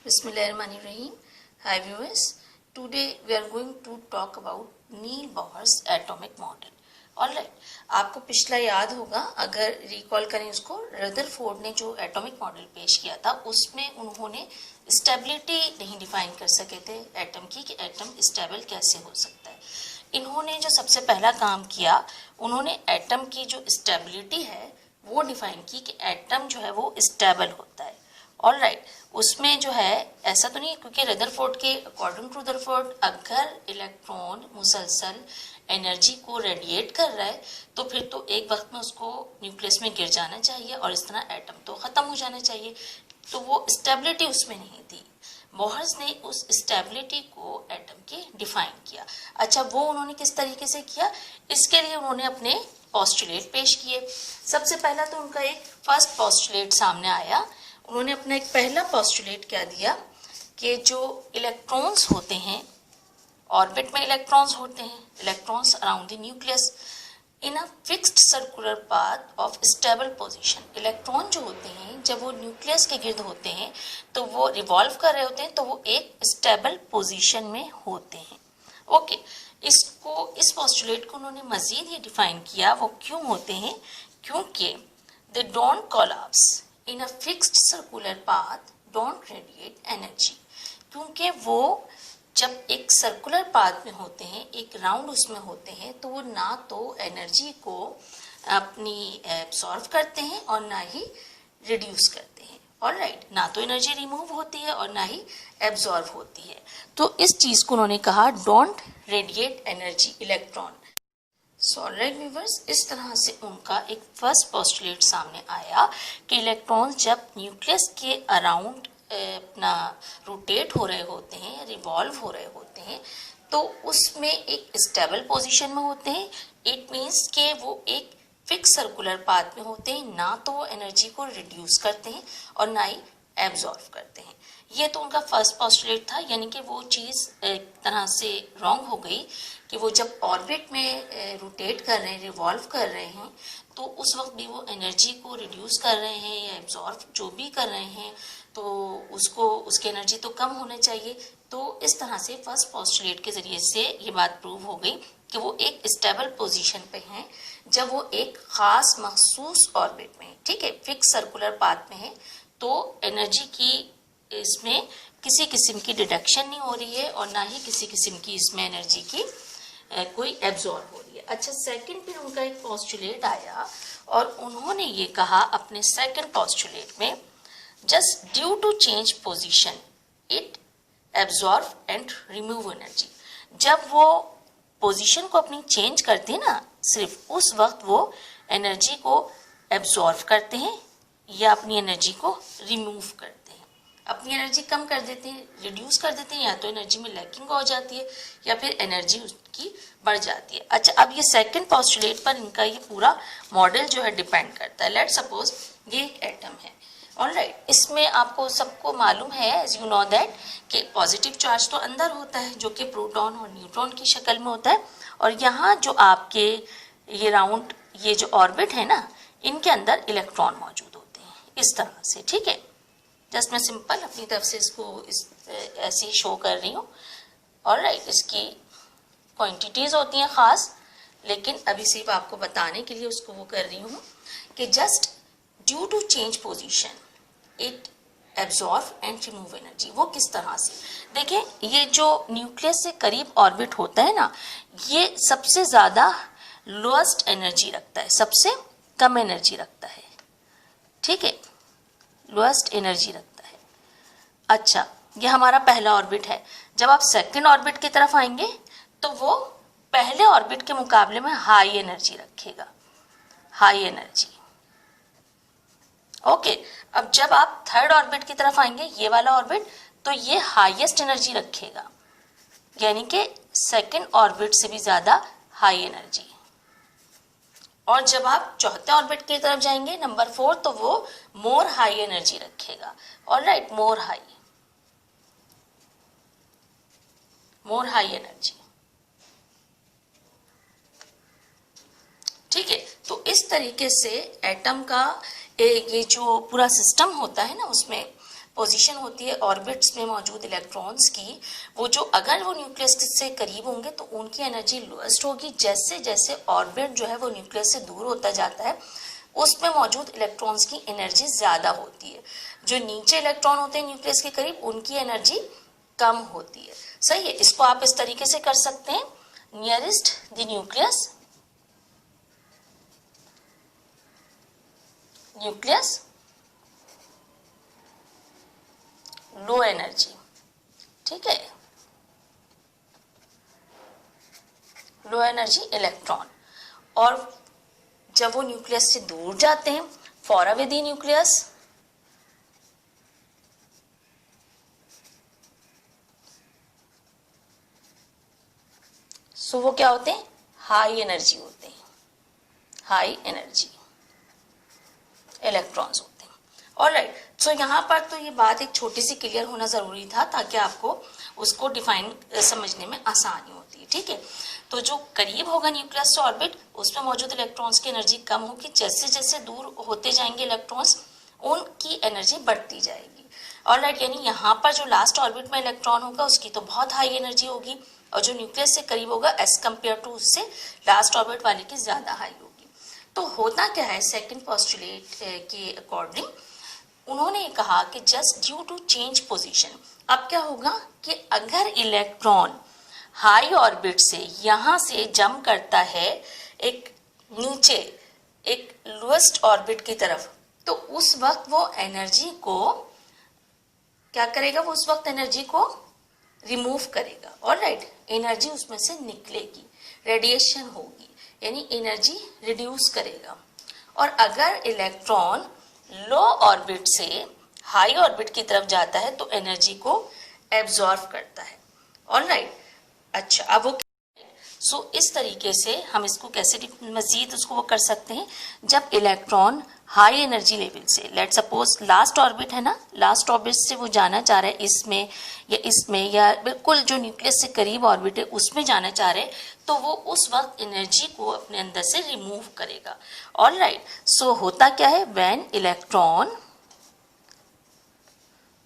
Bismillahirrahmanirrahim. Hi viewers. Today we are going to talk about Neil Bohr's atomic model. Alright, आपको पिछला याद होगा, अगर रिकॉल करें उसको, रदरफोर्ड ने जो एटॉमिक मॉडल पेश किया था उसमें उन्होंने स्टेबिलिटी नहीं डिफाइन कर सके थे एटम की, कि एटम स्टेबल कैसे हो सकता है। इन्होंने जो सबसे पहला काम किया, उन्होंने एटम की जो स्टेबिलिटी है वो डिफाइन की कि एटम जो है वो स्टेबल होता है। ऑलराइट, उसमें जो है ऐसा तो नहीं है, क्योंकि रदरफोर्ड के अकॉर्डिंग टू रदरफोर्ड अगर इलेक्ट्रॉन मुसलसल एनर्जी को रेडिएट कर रहा है तो फिर तो एक वक्त में उसको न्यूक्लियस में गिर जाना चाहिए और इस तरह एटम तो खत्म हो जाना चाहिए। तो वो स्टेबिलिटी उसमें नहीं थी। बोहर्स ने उस स्टेबिलिटी को एटम के डिफाइन किया। अच्छा, वो उन्होंने किस तरीके से किया, इसके लिए उन्होंने अपने पोस्टुलेट पेश किए। सबसे पहला तो उनका एक फर्स्ट पोस्टुलेट सामने आया। उन्होंने अपना एक पहला पोस्टुलेट क्या दिया कि जो इलेक्ट्रॉन्स होते हैं, ऑर्बिट में इलेक्ट्रॉन्स होते हैं, electrons around the nucleus in a fixed circular path of stable position. Electron जो होते हैं जब वो न्यूक्लियस के गिर्द होते हैं तो वो रिवॉल्व कर रहे होते हैं, तो वो एक स्टेबल पोजीशन में होते हैं। ओके, इस पोस्टुलेट को उन्होंने मजीद ये डिफाइन किया, वो क्यों होते हैं, क्योंकि they don't collapse in a fixed circular path, don't radiate energy. क्योंकि वो जब एक सर्कुलर पाथ में होते हैं, एक राउंड उसमें होते हैं, तो वो ना तो एनर्जी को अपनी एब्सॉर्व करते हैं और ना ही रिड्यूस करते हैं। ऑलराइट, ना तो एनर्जी रिमूव होती है और ना ही एब्सॉर्व होती है। तो इस चीज को उन्होंने कहा don't radiate energy electron. So alright viewers, इस तरह से उनका एक फर्स्ट पोस्टुलेट सामने आया कि इलेक्ट्रॉन्स जब न्यूक्लियस के अराउंड अपना रोटेट हो रहे होते हैं, रिवॉल्व हो रहे होते हैं, तो उसमें एक स्टेबल पोजीशन में होते हैं। इट मीन्स के वो एक फिक्स सर्कुलर पाथ में होते हैं, ना तो वो एनर्जी को रिड्यूस करते हैं और ना ही एब्जॉर्व करते हैं। ये तो उनका फर्स्ट पोस्टुलेट था, यानी कि वो चीज़ एक तरह से रॉन्ग हो गई कि वो जब ऑर्बिट में रोटेट कर रहे हैं, रिवॉल्व कर रहे हैं, तो उस वक्त भी वो एनर्जी को रिड्यूस कर रहे हैं या एब्जॉर्व जो भी कर रहे हैं, तो उसकी एनर्जी तो कम होनी चाहिए। तो इस तरह से फर्स्ट पोस्टुलेट के जरिए से ये बात प्रूव हो गई कि वो एक स्टेबल पोजीशन पे हैं जब वो एक खास मखसूस ऑर्बिट में, ठीक है, फिक्स सर्कुलर पाथ में है, तो एनर्जी की इसमें किसी किस्म की डिडक्शन नहीं हो रही है और ना ही किसी किस्म की इसमें एनर्जी की कोई एब्जॉर्ब हो रही है। अच्छा, सेकंड फिर उनका एक पोस्टुलेट आया और उन्होंने ये कहा अपने सेकंड पोस्टुलेट में, just due to change position it absorb and remove energy. जब वो पोजीशन को अपनी चेंज करते हैं ना, सिर्फ उस वक्त वो एनर्जी को एब्जॉर्ब करते हैं या अपनी एनर्जी को रिमूव करते हैं, अपनी एनर्जी कम कर देते हैं, रिड्यूस कर देते हैं, या तो एनर्जी में लैकिंग हो जाती है या फिर एनर्जी उसकी बढ़ जाती है। अच्छा, अब ये सेकंड पोस्टुलेट पर इनका ये पूरा मॉडल जो है डिपेंड करता है। लेट्स सपोज ये एक एटम है। ऑलराइट, इसमें आपको सबको मालूम है, एज यू नो दैट, कि पॉजिटिव चार्ज तो अंदर होता है जो कि प्रोटॉन और न्यूट्रॉन की शक्ल में होता है, और यहाँ जो आपके ये राउंड ये जो ऑर्बिट है ना, इनके अंदर इलेक्ट्रॉन मौजूद होते हैं इस तरह से। ठीक है, जस्ट मैं सिंपल अपनी तरफ से इसको ऐसे ही शो कर रही हूँ। ऑलराइट, इसकी क्वांटिटीज होती हैं खास, लेकिन अभी सिर्फ आपको बताने के लिए उसको वो कर रही हूँ कि just due to change position it absorb and remove energy. वो किस तरह से, देखिए, ये जो न्यूक्लियस से करीब ऑर्बिट होता है ना, ये सबसे ज्यादा लोएस्ट एनर्जी रखता है, सबसे कम एनर्जी रखता है। ठीक है, लोएस्ट एनर्जी रखता है। अच्छा, ये हमारा पहला ऑर्बिट है। जब आप सेकंड ऑर्बिट की तरफ आएंगे तो वो पहले ऑर्बिट के मुकाबले में हाई एनर्जी रखेगा, हाई एनर्जी। ओके, अब जब आप थर्ड ऑर्बिट की तरफ आएंगे, ये वाला ऑर्बिट, तो ये हाईएस्ट एनर्जी रखेगा, यानी कि सेकंड ऑर्बिट से भी ज्यादा हाई एनर्जी। और जब आप चौथे ऑर्बिट की तरफ जाएंगे, नंबर 4, तो वो मोर हाई एनर्जी रखेगा। ऑलराइट, मोर हाई एनर्जी। ठीक है, तो इस तरीके से एटम का ये जो पूरा सिस्टम होता है ना, उसमें पोजीशन होती है ऑर्बिट्स में मौजूद इलेक्ट्रॉन्स की, वो जो अगर वो न्यूक्लियस से करीब होंगे तो उनकी एनर्जी लोएस्ट होगी। जैसे जैसे ऑर्बिट जो है वो न्यूक्लियस से दूर होता जाता है उसमें मौजूद इलेक्ट्रॉन्स की एनर्जी ज्यादा होती है। जो नीचे इलेक्ट्रॉन होते हैं न्यूक्लियस के करीब उनकी एनर्जी कम होती है। सही है, इसको आप इस तरीके से कर सकते हैं, nearest the nucleus, nucleus low energy, ठीक है, लो एनर्जी इलेक्ट्रॉन। और जब वो न्यूक्लियस से दूर जाते हैं, फॉर अवे द न्यूक्लियस, सो वो क्या होते हैं, हाई एनर्जी होते हैं, हाई एनर्जी इलेक्ट्रॉन्स होते हैं। ऑलराइट, सो यहाँ पर तो ये बात एक छोटी सी क्लियर होना जरूरी था ताकि आपको उसको डिफाइन समझने में आसानी होती है। ठीक है, तो जो करीब होगा न्यूक्लियस से ऑर्बिट उसमें मौजूद इलेक्ट्रॉन्स की एनर्जी कम होगी, जैसे जैसे दूर होते जाएंगे इलेक्ट्रॉन्स उनकी एनर्जी बढ़ती जाएगी। ऑलराइट, यानी यहाँ पर जो लास्ट ऑर्बिट में इलेक्ट्रॉन होगा उसकी तो बहुत हाई एनर्जी होगी और जो न्यूक्लियस से करीब होगा एज कम्पेयर टू उससे लास्ट ऑर्बिट वाले की ज्यादा हाई होगी। तो होता क्या है, सेकेंड पोस्टुलेट के अकॉर्डिंग उन्होंने कहा कि just due to change position, अब क्या होगा कि अगर इलेक्ट्रॉन हाई ऑर्बिट से यहां से जंप करता है एक नीचे एक लोएस्ट ऑर्बिट की तरफ, तो उस वक्त वो एनर्जी को क्या करेगा, वो उस वक्त एनर्जी को रिमूव करेगा। ऑलराइट, एनर्जी उसमें से निकलेगी, रेडिएशन होगी, यानी एनर्जी रिड्यूस करेगा। और अगर इलेक्ट्रॉन लो ऑर्बिट से हाई ऑर्बिट की तरफ जाता है तो एनर्जी को एब्जॉर्ब करता है। ऑलराइट, अच्छा, अब वो सो इस तरीके से हम इसको कैसे मजीद उसको वो कर सकते हैं, जब इलेक्ट्रॉन हाई एनर्जी लेवल से, लेट सपोज लास्ट ऑर्बिट है ना, लास्ट ऑर्बिट से वो जाना चाह रहा है इसमें या बिल्कुल जो न्यूक्लियस से करीब ऑर्बिट है उसमें जाना चाह रहे हैं, तो वो उस वक्त एनर्जी को अपने अंदर से रिमूव करेगा। ऑलराइट, सो होता क्या है, when electron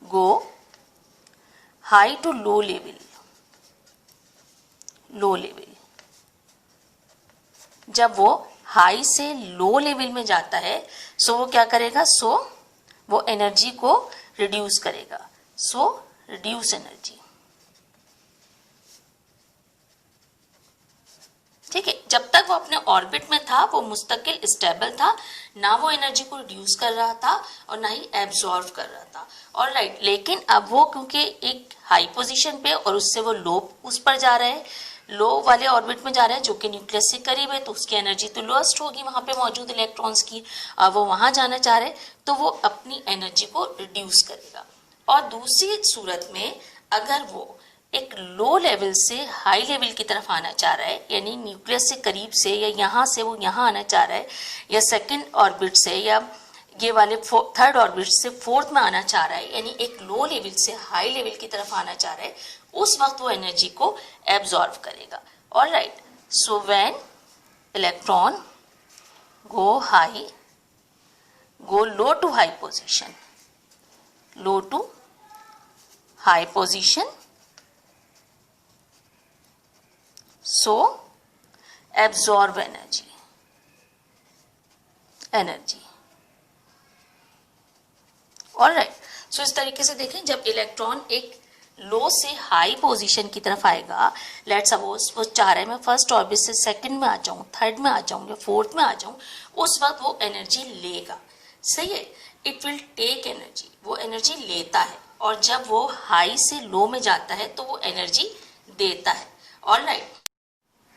go high to low level, low level, जब वो हाई से लो लेवल में जाता है सो वो क्या करेगा, सो वो एनर्जी को रिड्यूस करेगा, सो रिड्यूस एनर्जी। ठीक है, जब तक वो अपने ऑर्बिट में था वो मुस्तकिल स्टेबल था, ना वो एनर्जी को रिड्यूस कर रहा था और ना ही एब्जॉर्व कर रहा था। ऑलराइट, लेकिन अब वो क्योंकि एक हाई पोजीशन पे और उससे वो लो उस पर जा रहे हैं, लो वाले ऑर्बिट में जा रहा है जो कि न्यूक्लियस से करीब है, तो उसकी एनर्जी तो लोएस्ट होगी वहां पे मौजूद इलेक्ट्रॉन्स की, और वो वहां जाना चाह रहे तो वो अपनी एनर्जी को रिड्यूस करेगा। और दूसरी सूरत में अगर वो एक लो लेवल से हाई लेवल की तरफ आना चाह रहा है, यानी न्यूक्लियस से करीब से या यहाँ से वो यहाँ आना चाह रहा है, या सेकेंड ऑर्बिट से या ये वाले थर्ड ऑर्बिट से फोर्थ में आना चाह रहा है, यानी एक लो लेवल से हाई लेवल की तरफ आना चाह रहा है, उस वक्त वो एनर्जी को एब्जॉर्ब करेगा। Alright, so when electron go low to high position, low to high position, so absorb energy। Alright, so इस तरीके से देखें, जब इलेक्ट्रॉन एक लो से हाई पोजीशन की तरफ आएगा, लेट सपोज वो चाह रहे मैं फर्स्ट ऑर्बिट से सेकंड में आ जाऊं, थर्ड में आ जाऊं या फोर्थ में आ जाऊं, उस वक्त वो एनर्जी लेगा। सही है, इट विल टेक एनर्जी, वो एनर्जी लेता है, और जब वो हाई से लो में जाता है तो वो एनर्जी देता है। ऑलराइट,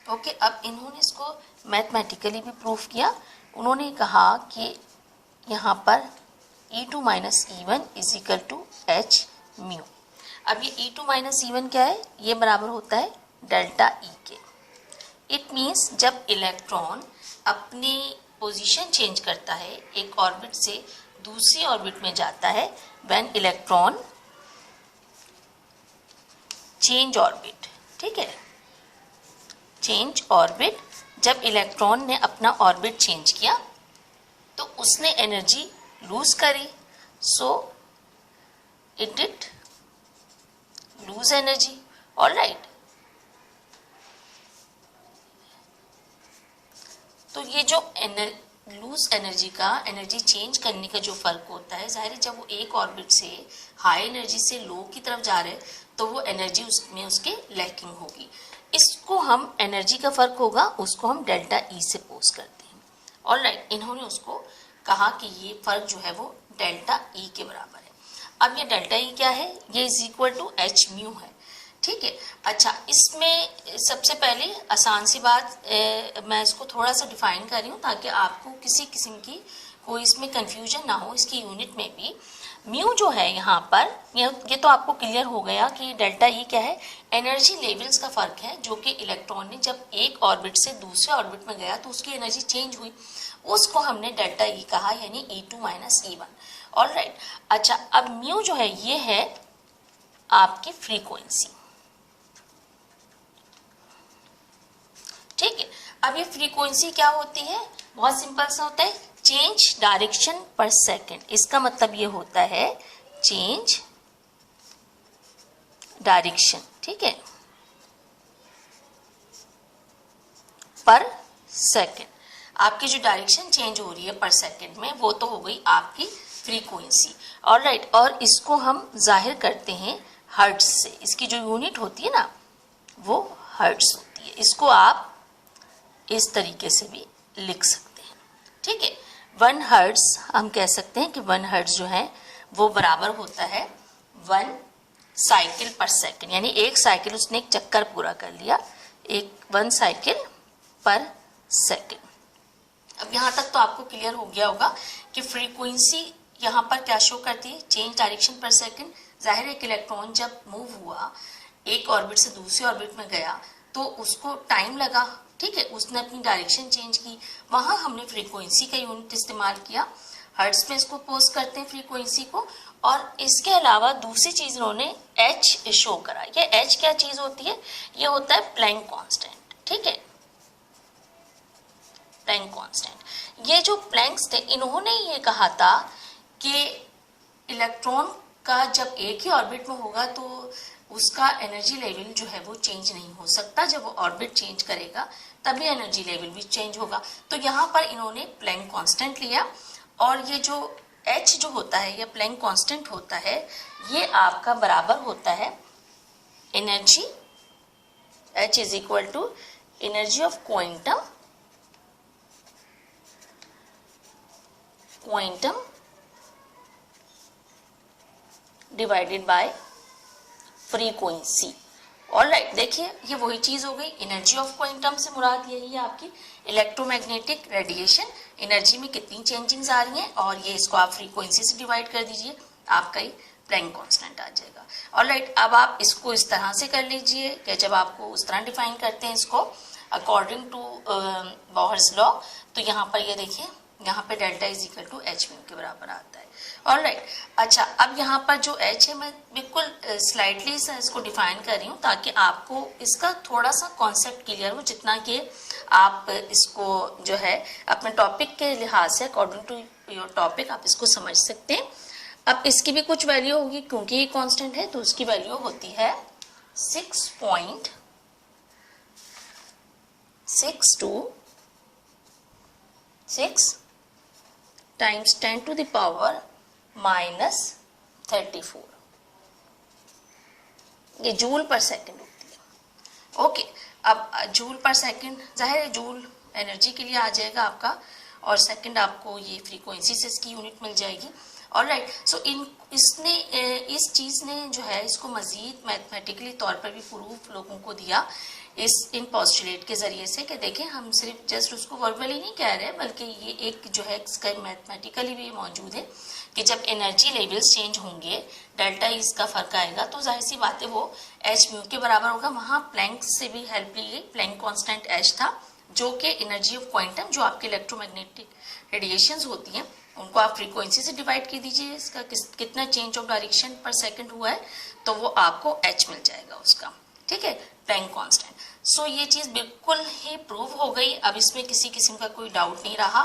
ओके, अब इन्होंने इसको मैथमेटिकली भी प्रूफ किया। उन्होंने कहा कि यहाँ पर E2 minus E1 is equal to H mu. अब ये E2 माइनस E1 क्या है, ये बराबर होता है डेल्टा E के। इट मीन्स जब इलेक्ट्रॉन अपनी पोजीशन चेंज करता है, एक ऑर्बिट से दूसरी ऑर्बिट में जाता है, व्हेन इलेक्ट्रॉन चेंज ऑर्बिट, ठीक है, चेंज ऑर्बिट, जब इलेक्ट्रॉन ने अपना ऑर्बिट चेंज किया तो उसने एनर्जी लूज करी, सो it did lose energy. All right. तो ये जो लूज एनर्जी का एनर्जी चेंज करने का जो फर्क होता है, जाहिर है जब वो एक ऑर्बिट से हाई एनर्जी से लो की तरफ जा रहे हैं तो वो एनर्जी उसमें उसके लैकिंग होगी। इसको हम एनर्जी का फर्क होगा उसको हम डेल्टा ई से पोज करते हैं। ऑलराइट, इन्होंने उसको कहा कि ये फर्क जो है वो डेल्टा ई के बराबर है। अब ये डेल्टा ई क्या है, ये is equal to H mu है। ठीक है, अच्छा इसमें सबसे पहले आसान सी बात मैं इसको थोड़ा सा डिफाइन कर रही हूँ ताकि आपको किसी किस्म की कोई इसमें कंफ्यूजन ना हो। इसकी यूनिट में भी म्यू जो है यहाँ पर ये तो आपको क्लियर हो गया कि डेल्टा ई क्या है, एनर्जी लेवल्स का फर्क है जो कि इलेक्ट्रॉन ने जब एक ऑर्बिट से दूसरे ऑर्बिट में गया तो उसकी एनर्जी चेंज हुई, उसको हमने डेल्टा ई कहा, यानी E2 माइनस E1। ऑलराइट, अच्छा अब म्यू जो है ये है आपकी फ्रीक्वेंसी। ठीक है, अब ये फ्रीक्वेंसी क्या होती है, बहुत सिंपल सा होता है, चेंज डायरेक्शन पर सेकंड। इसका मतलब ये होता है चेंज डायरेक्शन, ठीक है, पर सेकंड। आपकी जो डायरेक्शन चेंज हो रही है पर सेकंड में वो तो हो गई आपकी फ्रीक्वेंसी। ऑलराइट, और इसको हम जाहिर करते हैं हर्ट्ज से। इसकी जो यूनिट होती है ना वो हर्ट्ज होती है। इसको आप इस तरीके से भी लिख सकते हैं। ठीक है, 1 हर्ट्ज हम कह सकते हैं कि 1 हर्ट्ज जो है वो बराबर होता है 1 साइकिल पर सेकंड, यानी एक साइकिल उसने एक चक्कर पूरा कर लिया, 1 साइकिल पर सेकंड। अब यहाँ तक तो आपको क्लियर हो गया होगा कि फ्रीक्वेंसी यहाँ पर क्या शो करती है, चेंज डायरेक्शन पर सेकंड। जाहिर है कि इलेक्ट्रॉन जब मूव हुआ एक ऑर्बिट से दूसरे ऑर्बिट में गया तो उसको टाइम लगा। ठीक है, उसने अपनी डायरेक्शन चेंज की, वहां हमने फ्रीक्वेंसी का यूनिट इस्तेमाल किया, हर्ट्ज में इसको पोज करते हैं फ्रीक्वेंसी को। और इसके अलावा दूसरी चीज उन्होंने एच शो करा। ये एच क्या चीज होती है, ये होता है प्लैंक कांस्टेंट। ठीक है, प्लैंक कांस्टेंट। ये जो प्लैंक्स थे इन्होंने ये कहा था कि इलेक्ट्रॉन का जब एक ही ऑर्बिट में होगा तो उसका एनर्जी लेवल जो है वो चेंज नहीं हो सकता, जब वो ऑर्बिट चेंज करेगा तभी एनर्जी लेवल भी चेंज होगा। तो यहाँ पर इन्होंने प्लैंक कांस्टेंट लिया और ये जो H जो होता है या प्लैंक कांस्टेंट होता है ये आपका बराबर होता है energy, H is equal to energy of quantum divided by frequency. Alright, देखिए ये वही चीज हो गई। एनर्जी ऑफ क्वांटम से मुराद यही है आपकी इलेक्ट्रोमैग्नेटिक रेडिएशन, एनर्जी में कितनी चेंजिंग्स आ रही हैं, और ये इसको आप फ्रीक्वेंसी से डिवाइड कर दीजिए, आपका ही प्लैंक कांस्टेंट आ जाएगा। ऑलराइट, अब आप इसको इस तरह से कर लीजिए कि जब आपको उस तरह डिफाइन करते हैं इसको अकॉर्डिंग टू बोहर्स लॉ, तो यहाँ पर ये देखिए यहाँ पे delta is equal to H mu के बराबर आता है। ऑलराइट, अच्छा अब यहाँ पर जो एच है मैं बिल्कुल स्लाइडली से इसको डिफाइन कर रही हूँ ताकि आपको इसका थोड़ा सा कॉन्सेप्ट क्लियर हो, जितना कि आप इसको जो है अपने टॉपिक के लिहाज से अकॉर्डिंग टू योर टॉपिक आप इसको समझ सकते हैं। अब इसकी भी कुछ वैल्यू होगी क्योंकि ये कांस्टेंट है, तो उसकी वैल्यू होती है 6.626 टाइम्स 10 टू द पावर -34, ये जूल पर सेकंड होती है। ओके, अब जूल पर सेकंड जाहिर है जूल एनर्जी के लिए आ जाएगा आपका, और सेकंड आपको ये फ्रीक्वेंसी से इसकी यूनिट मिल जाएगी। ऑलराइट, सो इस चीज ने जो है इसको मजीद मैथमेटिकली तौर पर भी प्रूफ लोगों को दिया इन पोस्टुलेट के जरिए से कि देखें हम सिर्फ जस्ट उसको वर्बली नहीं कह रहे बल्कि ये एक जो है इसका मैथमेटिकली भी मौजूद है कि जब एनर्जी लेवल्स चेंज होंगे डेल्टा इसका फर्क आएगा तो जाहिर सी बात है वो एच म्यू के बराबर होगा। वहां प्लैंक से भी हेल्प ली गई, प्लैंक कांस्टेंट एच था जो कि एनर्जी ऑफ क्वांटम जो आपके इलेक्ट्रोमैग्नेटिक रेडिएशंस होती हैं उनको आप फ्रीक्वेंसी से डिवाइड कर दीजिए, इसका कितना चेंज ऑफ डायरेक्शन पर सेकंड हुआ है तो वो आपको एच मिल जाएगा उसका। ठीक है, प्लैंक कांस्टेंट। सो ये चीज बिल्कुल ही प्रूव हो गई, अब इसमें किसी किस्म का कोई डाउट नहीं रहा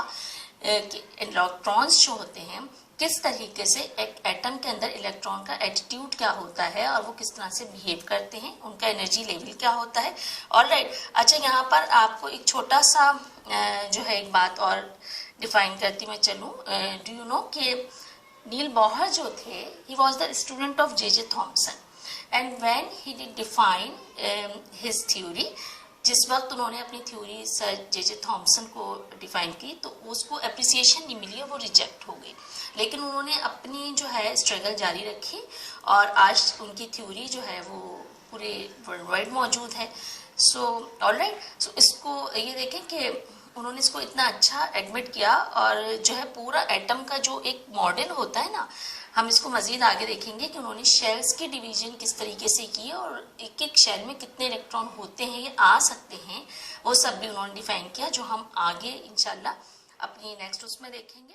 कि इलेक्ट्रॉन्स जो होते हैं किस तरीके से एक एटम के अंदर इलेक्ट्रॉन का एटीट्यूड क्या होता है और वो किस तरह से बिहेव करते हैं, उनका एनर्जी लेवल क्या होता है। ऑलराइट, अच्छा यहाँ पर आपको एक छोटा सा जो है एक बात और डिफाइन करती मैं चलूँ। डू यू नो कि नील बॉहर जो थे, he was the student of J Thomson and when he did define his theory, जिस वक्त उन्होंने अपनी थ्योरी सर जे थॉमसन को डिफाइन की तो उसको अप्रिसिएशन नहीं मिली और वो रिजेक्ट हो गई, लेकिन उन्होंने अपनी जो है स्ट्रगल जारी रखी और आज उनकी थ्योरी जो है वो पूरे वर्ल्ड वाइड मौजूद है। सो ऑलराइट, सो इसको ये देखें कि उन्होंने इसको इतना अच्छा एडमिट किया और जो है पूरा एटम का जो एक मॉडल होता है ना, हम इसको मजीद आगे देखेंगे कि उन्होंने शेल्स की डिवीजन किस तरीके से की और एक एक शेल में कितने इलेक्ट्रॉन होते हैं, ये आ सकते हैं, वो सब भी उन्होंने डिफाइन किया, जो हम आगे इंशाल्लाह अपनी नेक्स्ट उसमें देखेंगे।